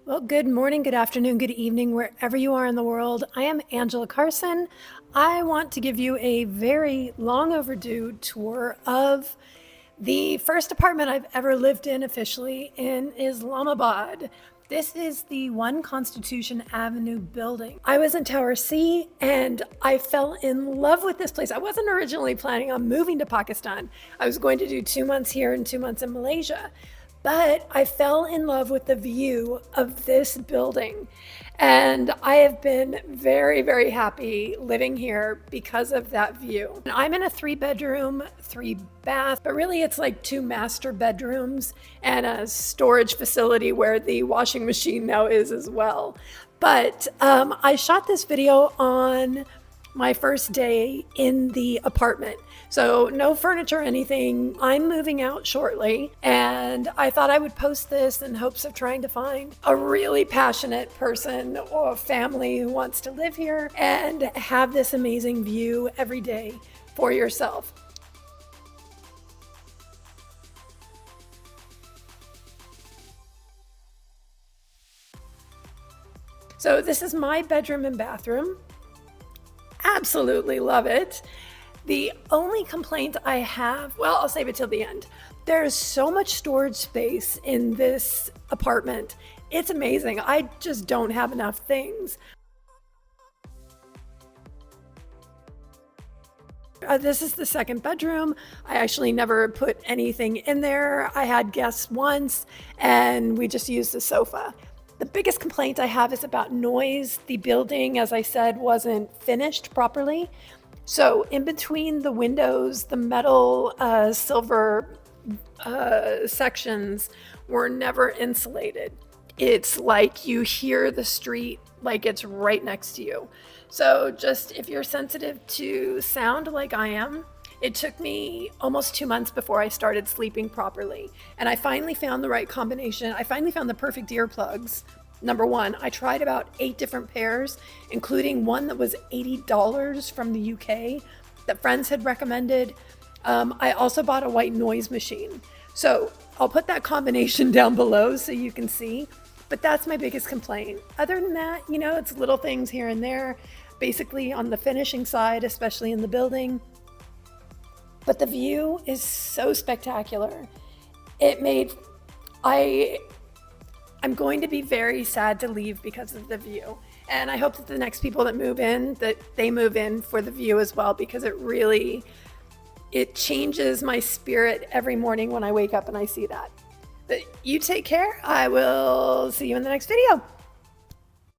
Well, good morning, good afternoon, good evening, wherever you are in the world. I am Angela Carson. I want to give you a very long overdue tour of the first apartment I've ever lived in officially in Islamabad. This is the One Constitution Avenue building. I was in Tower C and I fell in love with this place. I wasn't originally planning on moving to Pakistan. I was going to do 2 months here and 2 months in Malaysia. But I fell in love with the view of this building. And I have been very, very happy living here because of that view. I'm in a 3-bedroom, 3-bath, but really it's like 2 master bedrooms and a storage facility where the washing machine now is as well. But I shot this video on my first day in the apartment. So no furniture or anything. I'm moving out shortly, and I thought I would post this in hopes of trying to find a really passionate person or family who wants to live here and have this amazing view every day for yourself. So this is my bedroom and bathroom. Absolutely love it. The only complaint I have, well, I'll save it till the end. There's so much storage space in this apartment. It's amazing. I just don't have enough things. This is the second bedroom. I actually never put anything in there. I had guests once and we just used the sofa. The biggest complaint I have is about noise. The building, as I said, wasn't finished properly. So in between the windows, the metal silver sections were never insulated. It's like you hear the street like it's right next to you. So just if you're sensitive to sound like I am, it took me almost 2 months before I started sleeping properly. And I finally found the right combination. I finally found the perfect earplugs. Number one, I tried about 8 different pairs, including one that was $80 from the UK that friends had recommended. I also bought a white noise machine. So I'll put that combination down below so you can see. But that's my biggest complaint. Other than that, it's little things here and there, basically on the finishing side, especially in the building. But the view is so spectacular. I'm going to be very sad to leave because of the view. And I hope that the next people that move in, that they move in for the view as well, because it changes my spirit every morning when I wake up and I see that. But you take care. I will see you in the next video.